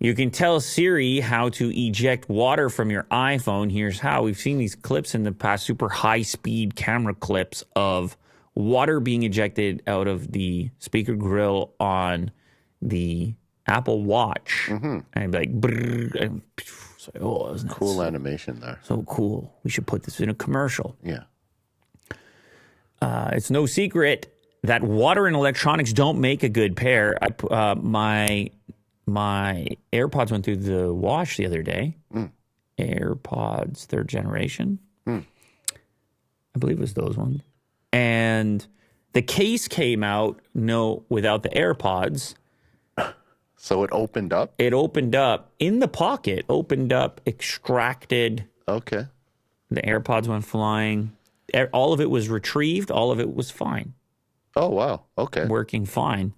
You can tell Siri how to eject water from your iPhone. Here's how. We've seen these clips in the past, super high-speed camera clips of water being ejected out of the speaker grill on the Apple Watch. Mm-hmm. And I'd be like, brrr, and like, oh, isn't that cool animation there. So cool. We should put this in a commercial. Yeah. It's no secret that water and electronics don't make a good pair. My AirPods went through the wash the other day. AirPods, third generation. I believe it was those ones. And the case came out, without the AirPods. So it opened up? It opened up in the pocket, extracted. Okay. The AirPods went flying. All of it was retrieved. All of it was fine. Oh, wow. Okay. Working fine.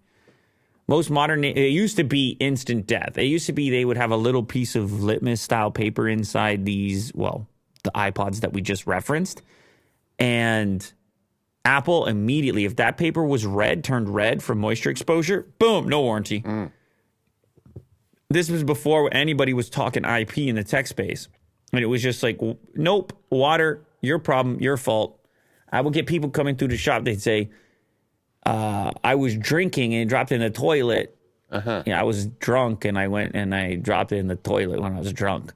Most modern, it used to be instant death. It used to be they would have a little piece of litmus style paper inside these, the iPods that we just referenced. And Apple immediately, if that paper was turned red from moisture exposure, boom, no warranty. This was before anybody was talking IP in the tech space. And it was just like, nope, water, your problem, your fault. I would get people coming through the shop. They'd say, I was drinking and it dropped in the toilet. Yeah, I was drunk and I went and I dropped it in the toilet when I was drunk.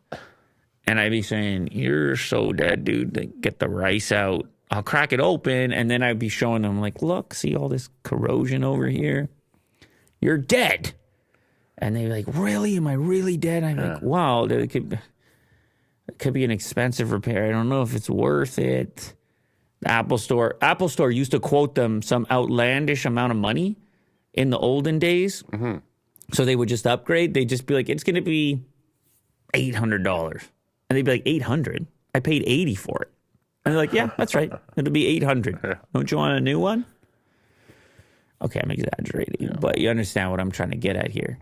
And I'd be saying, you're so dead, dude. Like, get the rice out. I'll crack it open. And then I'd be showing them, like, look, see all this corrosion over here? You're dead. And they'd be like, really? Am I really dead? I'm like, wow, it could be an expensive repair. I don't know if it's worth it. The Apple Store used to quote them some outlandish amount of money in the olden days. Mm-hmm. So they would just upgrade. They'd just be like, it's going to be $800. And they'd be like, $800? I paid $80 for it. And they're like, yeah, that's right. It'll be $800. Don't you want a new one? Okay, I'm exaggerating, but you understand what I'm trying to get at here.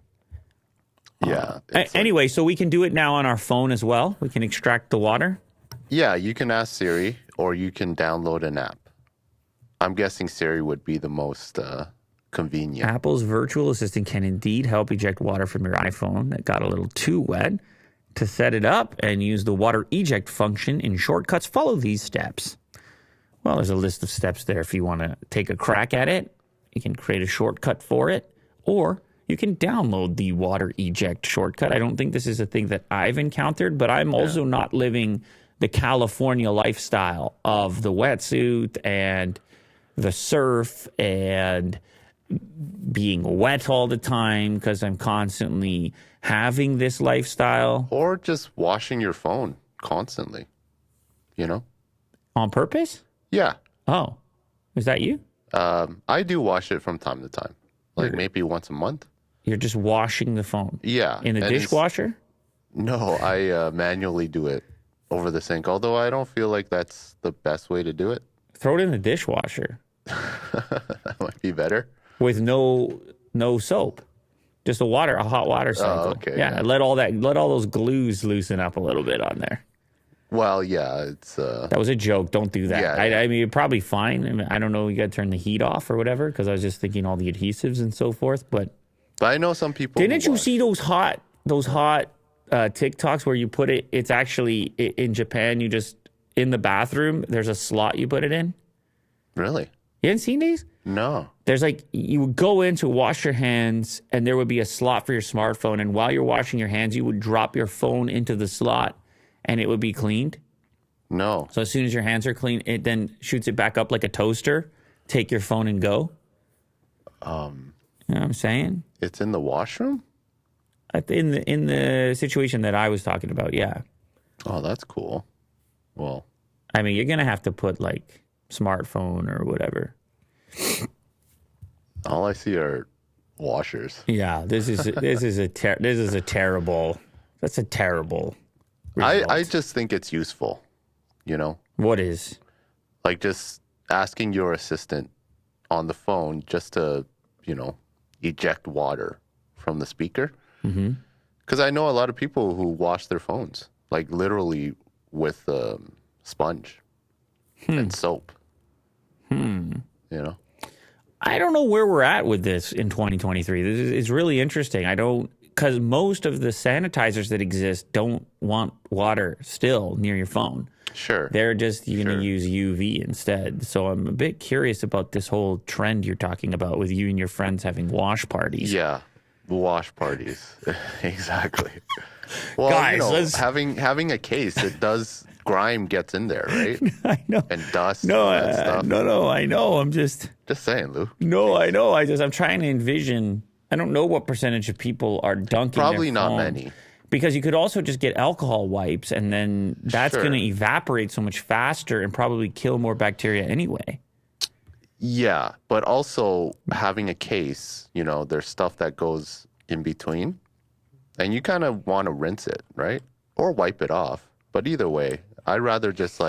Yeah. Anyway, so we can do it now on our phone as well. We can extract the water. Yeah, you can ask Siri or you can download an app. I'm guessing Siri would be the most convenient. Apple's virtual assistant can indeed help eject water from your iPhone that got a little too wet. To set it up and use the water eject function in shortcuts, follow these steps. Well, there's a list of steps there if you want to take a crack at it. You can create a shortcut for it, or you can download the water eject shortcut. I don't think this is a thing that I've encountered, but I'm also not living the California lifestyle of the wetsuit and the surf and being wet all the time because I'm constantly having this lifestyle. Or just washing your phone constantly, On purpose? Yeah. Oh, is that you? I do wash it from time to time, like maybe once a month. You're just washing the phone? Yeah. In the dishwasher? No, I manually do it over the sink, although I don't feel like that's the best way to do it. Throw it in the dishwasher. That might be better. With no soap. Just a hot water cycle. Oh, okay. Yeah, let all those glues loosen up a little bit on there. Well, yeah, it's... That was a joke. Don't do that. Yeah. I mean, you're probably fine. I don't know. You got to turn the heat off or whatever, because I was just thinking all the adhesives and so forth. But I know some people... Didn't you see those hot TikToks where you put it? It's actually in Japan. You just in the bathroom. There's a slot you put it in. Really? You haven't seen these? No. There's you would go in to wash your hands, and there would be a slot for your smartphone. And while you're washing your hands, you would drop your phone into the slot, and it would be cleaned. No. So as soon as your hands are clean, it then shoots it back up like a toaster. Take your phone and go. You know what I'm saying? It's in the washroom? In the situation that I was talking about, yeah. Oh, that's cool. Well, I mean, you're gonna have to put smartphone or whatever. All I see are washers. Yeah, this is a terrible. That's a terrible result. I just think it's useful. What is? Like just asking your assistant on the phone just to, eject water from the speaker. Mm-hmm. Because I know a lot of people who wash their phones, like literally with sponge and soap. I don't know where we're at with this in 2023. This is really interesting. I don't because most of the sanitizers that exist don't want water still near your phone. Sure. They're just going to use UV instead. So I'm a bit curious about this whole trend you're talking about with you and your friends having wash parties. Yeah, wash parties. Exactly. Well, Guys, having a case, it does, grime gets in there, right? I know. And dust No, and that stuff. no, I know. I'm just saying, Lou. No, I know. I'm trying to envision. I don't know what percentage of people are dunking. Probably their not phone. many. Because you could also just get alcohol wipes, and then that's Sure. going to evaporate so much faster and probably kill more bacteria anyway. Yeah, but also having a case, there's stuff that goes in between, and you kind of want to rinse it, right? Or wipe it off. But either way, I'd rather just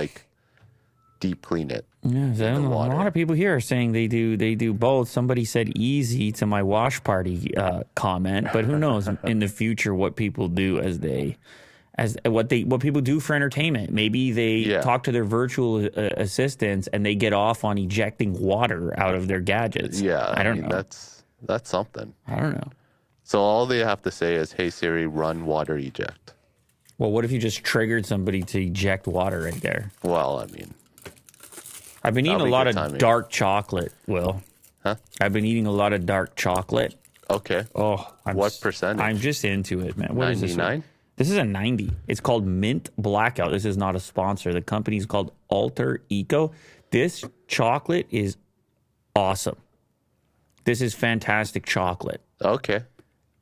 deep clean it. Yeah, so a lot of people here are saying they do both. Somebody said easy to my wash party comment, but who knows in the future what people do what people do for entertainment. Maybe they talk to their virtual assistants and they get off on ejecting water out of their gadgets. Yeah, I don't know. That's something. I don't know. So all they have to say is, "Hey Siri, run water eject." Well, what if you just triggered somebody to eject water right there? Well, I mean, I've been eating a lot of dark chocolate, Will. Huh? I've been eating a lot of dark chocolate. Okay. Oh, what percentage? I'm just into it, man. What is this? 99? This is a 90. It's called Mint Blackout. This is not a sponsor. The company's called Alter Eco. This chocolate is awesome. This is fantastic chocolate. Okay.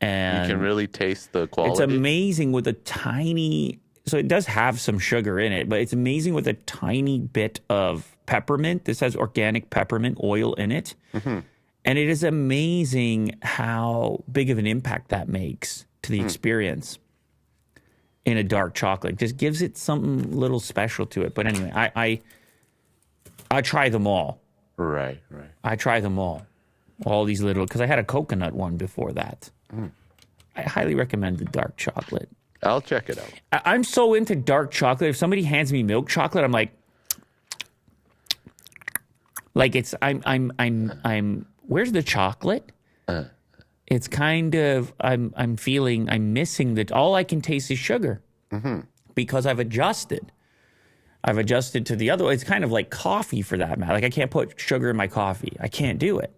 And you can really taste the quality. It's amazing with a tiny... So it does have some sugar in it, but it's amazing with a tiny bit of peppermint. This has organic peppermint oil in it. Mm-hmm. And it is amazing how big of an impact that makes to the experience in a dark chocolate. It just gives it something little special to it. But anyway, I try them all. Right. I try them all. All these little... Because I had a coconut one before that. I highly recommend the dark chocolate. I'll check it out. I'm so into dark chocolate. If somebody hands me milk chocolate, I'm like it's I'm where's the chocolate? It's kind of I'm feeling I'm missing that. All I can taste is sugar because I've adjusted. I've adjusted to the other. It's kind of like coffee for that matter. Like I can't put sugar in my coffee. I can't do it.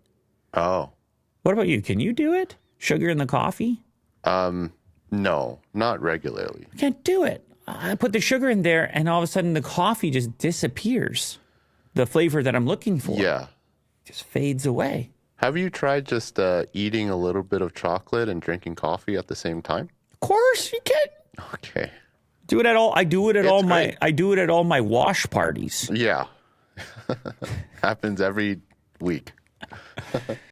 Oh. What about you? Can you do it? Sugar in the coffee? No, not regularly. I can't do it. I put the sugar in there, and all of a sudden the coffee just disappears. The flavor that I'm looking for. Yeah. Just fades away. Have you tried just eating a little bit of chocolate and drinking coffee at the same time? Of course you can. Okay. Do it at all. I do it at all great. I do it at all my wash parties. Yeah. Happens every week.